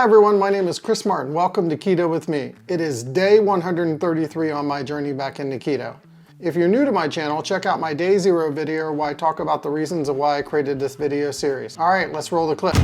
Hi everyone, my name is Chris Martin. Welcome to Keto with me. It is day 133 on my journey back into keto. If you're new to my channel, check out my day 0 video where I talk about the reasons of why I created this video series. All right, let's roll the clip.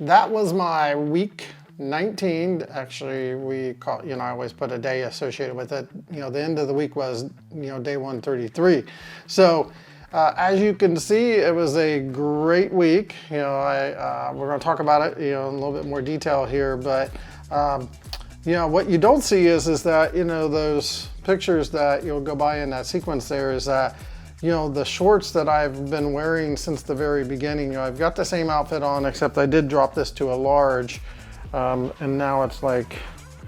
That was my week 19. Actually, we call, I always put a day associated with it. The end of the week was, day 133. So, as you can see, it was a great week. We're going to talk about it, in a little bit more detail here. But, what you don't see is that, those pictures that you'll go by in that sequence there is that, the shorts that I've been wearing since the very beginning, I've got the same outfit on, except I did drop this to a large, and now it's like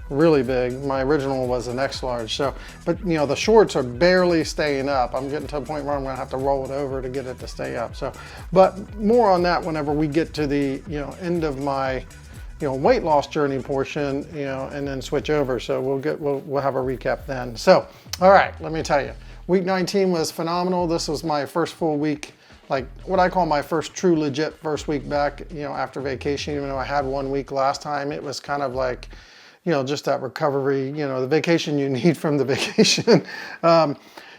really big. My original was an X large. So, but the shorts are barely staying up. I'm getting to a point where I'm gonna have to roll it over to get it to stay up. So, but more on that whenever we get to the, end of my, weight loss journey portion, and then switch over. So we'll have a recap then. So, all right, let me tell you. Week 19 was phenomenal. This was my first full week, like what I call my first true legit first week back, after vacation. Even though I had 1 week last time, it was kind of like, just that recovery, the vacation you need from the vacation.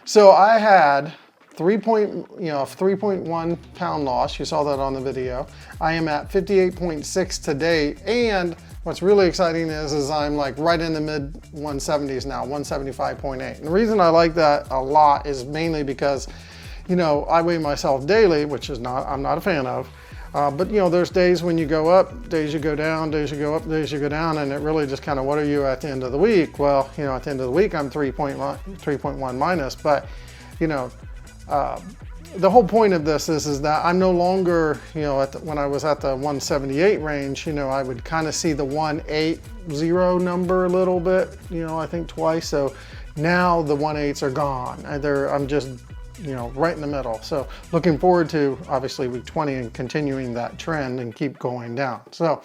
So I had 3.1 pound loss. You saw that on the video. I am at 58.6 today. And what's really exciting is I'm like right in the mid 170s now, 175.8. And the reason I like that a lot is mainly because, I weigh myself daily, which is I'm not a fan of. But there's days when you go up, days you go down, days you go up, days you go down, and it really just kind of, what are you at the end of the week? Well, at the end of the week, I'm 3.1 minus, but, the whole point of this is that I'm no longer, when I was at the 178 range, I would kind of see the 180 number a little bit, I think twice. So now the 1.8s are gone. I'm just, right in the middle. So looking forward to obviously week 20 and continuing that trend and keep going down. So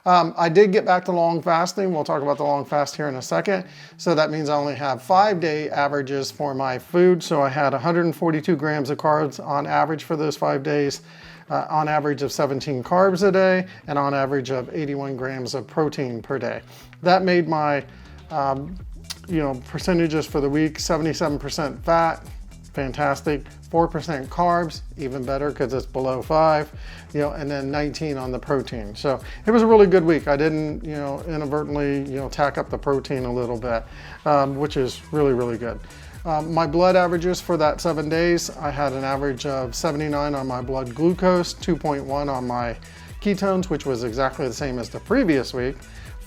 I did get back to long fasting. We'll talk about the long fast here in a second. So that means I only have 5-day averages for my food. So I had 142 grams of carbs on average for those 5 days, on average of 17 carbs a day, and on average of 81 grams of protein per day. That made my, percentages for the week: 77% fat, fantastic. 4% carbs, even better because it's below 5, and then 19 on the protein. So it was a really good week. I didn't, inadvertently, tack up the protein a little bit, which is really, really good. My blood averages for that 7 days, I had an average of 79 on my blood glucose, 2.1 on my ketones, which was exactly the same as the previous week,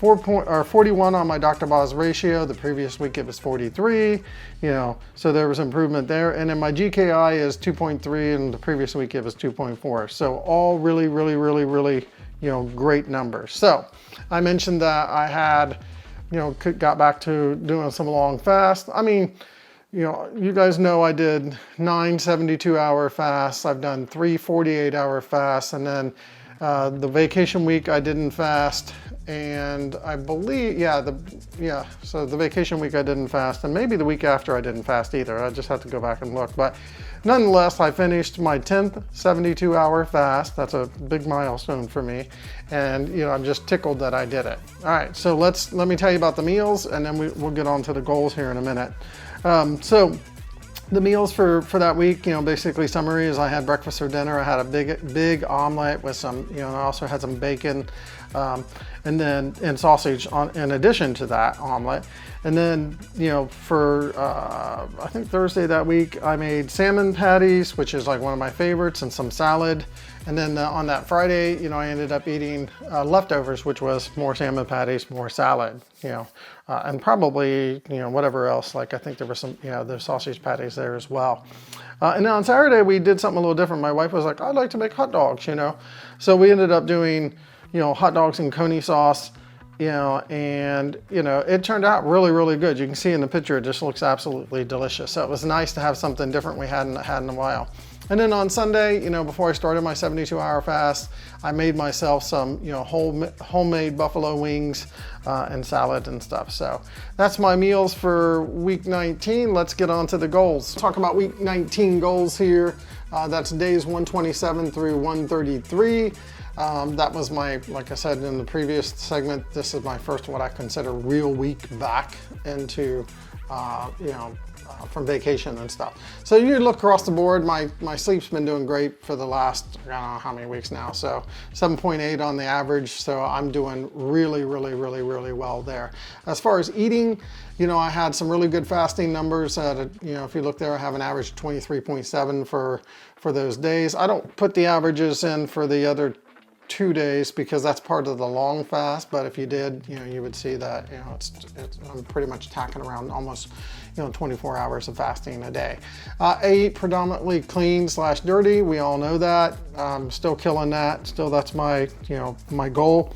41 on my Dr. Boz ratio. The previous week it was 43, you know, so there was improvement there. And then my GKI is 2.3, and the previous week it was 2.4. So all really, you know, great numbers. So I mentioned that I had, you know, got back to doing some long fast. I mean, you know, you guys know I did 9 72-hour fasts. I've done 3 48-hour fasts, and then the vacation week I didn't fast, and I believe, so the vacation week I didn't fast, and maybe the week after I didn't fast either. I just have to go back and look. But nonetheless, I finished my 10th 72-hour fast. That's a big milestone for me, and you know, I'm just tickled that I did it. All right, so let me tell you about the meals, and then we'll get on to the goals here in a minute. So the meals for that week, you know, basically summary is I had breakfast or dinner. I had a big omelet with some, you know, and I also had some bacon, and sausage in addition to that omelet. And then, you know, for I think Thursday that week, I made salmon patties, which is like one of my favorites, and some salad. And then on that Friday, you know, I ended up eating leftovers, which was more salmon patties, more salad, you know, and probably, you know, whatever else. Like I think there was some, you know, there's sausage patties there as well. And then on Saturday, we did something a little different. My wife was like, I'd like to make hot dogs, you know. So we ended up doing, you know, hot dogs and coney sauce, you know, and, you know, it turned out really good. You can see in the picture, it just looks absolutely delicious. So it was nice to have something different we hadn't had in a while. And then on Sunday, you know, before I started my 72-hour fast, I made myself some, you know, homemade buffalo wings and salad and stuff. So that's my meals for week 19. Let's get on to the goals. Talk about week 19 goals here. That's days 127 through 133. That was my, like I said in the previous segment, this is my first what I consider real week back into, you know, from vacation and stuff. So you look across the board, my sleep's been doing great for the last, I don't know how many weeks now. So 7.8 on the average. So I'm doing really well there. As far as eating, you know, I had some really good fasting numbers. You know, if you look there, I have an average of 23.7 for those days. I don't put the averages in for the other 2 days because that's part of the long fast, but if you did, you know, you would see that, you know, I'm pretty much tacking around almost, you know, 24 hours of fasting a day. I eat predominantly clean/dirty. We all know that. I'm still killing that. Still, that's my, you know, my goal.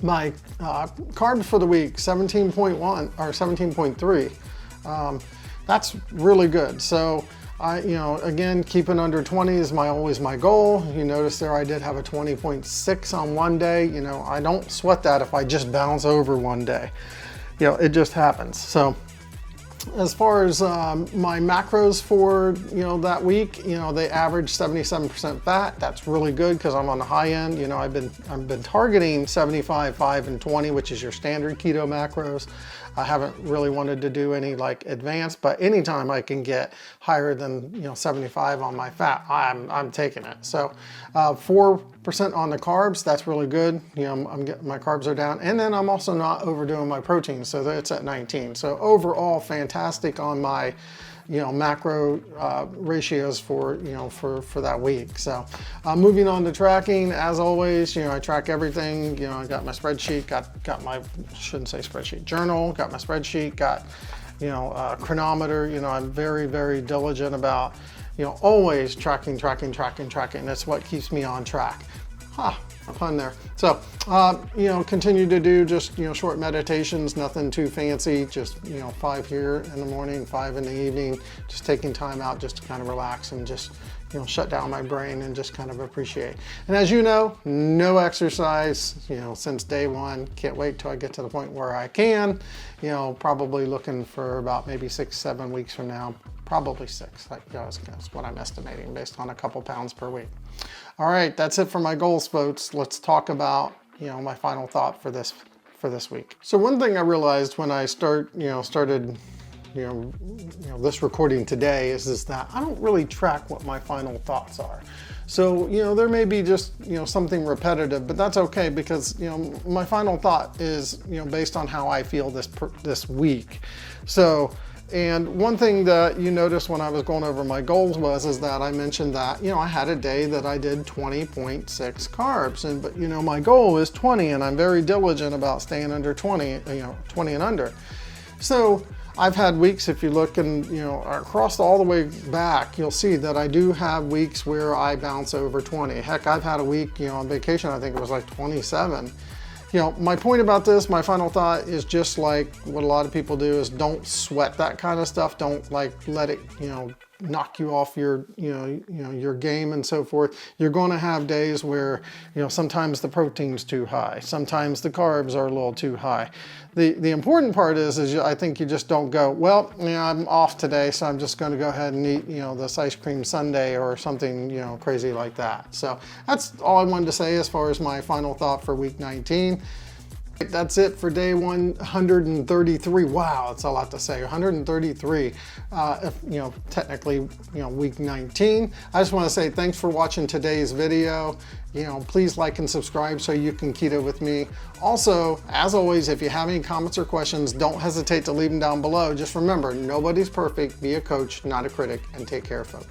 My carbs for the week, 17.1 or 17.3. That's really good. So you know, again, keeping under 20 is always my goal. You notice there I did have a 20.6 on one day. You know, I don't sweat that if I just bounce over one day. You know, it just happens. So as far as my macros for, you know, that week, you know, they average 77% fat. That's really good because I'm on the high end. You know, I've been targeting 75, 5, and 20, which is your standard keto macros. I haven't really wanted to do any like advanced, but anytime I can get higher than, you know, 75 on my fat, I'm taking it. So 4% on the carbs, that's really good. You know, my carbs are down, and then I'm also not overdoing my protein, so it's at 19. So overall, fantastic on my, you know, macro ratios for, you know, for that week. So moving on to tracking, as always, you know, I track everything. You know, I got my spreadsheet, got my, shouldn't say spreadsheet, journal, got my spreadsheet, got, you know, chronometer. You know, I'm very diligent about, you know, always tracking. That's what keeps me on track. Fun there. So, you know, continue to do just, you know, short meditations, nothing too fancy, just, you know, 5 here in the morning, 5 in the evening, just taking time out just to kind of relax and just, you know, shut down my brain and just kind of appreciate. And as you know, no exercise, you know, since day one. Can't wait till I get to the point where I can, you know, probably looking for about maybe 6-7 weeks from now, probably 6. Like, that's what I'm estimating based on a couple pounds per week. All right, that's it for my goals, folks. Let's talk about, you know, my final thought for this week. So one thing I realized when I started this recording today is that I don't really track what my final thoughts are. So, you know, there may be just, you know, something repetitive, but that's okay because, you know, my final thought is, you know, based on how I feel this week. So, And one thing that you noticed when I was going over my goals is that I mentioned that, you know, I had a day that I did 20.6 carbs, but you know, my goal is 20, and I'm very diligent about staying under 20, you know, 20 and under. So I've had weeks, if you look and, you know, across all the way back, you'll see that I do have weeks where I bounce over 20. Heck, I've had a week, you know, on vacation, I think it was like 27. You know, my point about this, my final thought is just like what a lot of people do is don't sweat that kind of stuff. Don't like let it, you know, knock you off your, your game and so forth. You're going to have days where, you know, sometimes the protein's too high. Sometimes the carbs are a little too high. The important part is I think you just don't go, well, you know, I'm off today, so I'm just going to go ahead and eat, you know, this ice cream sundae or something, you know, crazy like that. So that's all I wanted to say as far as my final thought for week 19. That's it for day 133. Wow, that's a lot to say. 133. If, you know, technically, you know, week 19. I just want to say thanks for watching today's video. You know, please like and subscribe so you can keto with me. Also, as always, if you have any comments or questions, don't hesitate to leave them down below. Just remember, nobody's perfect. Be a coach, not a critic, and take care, folks.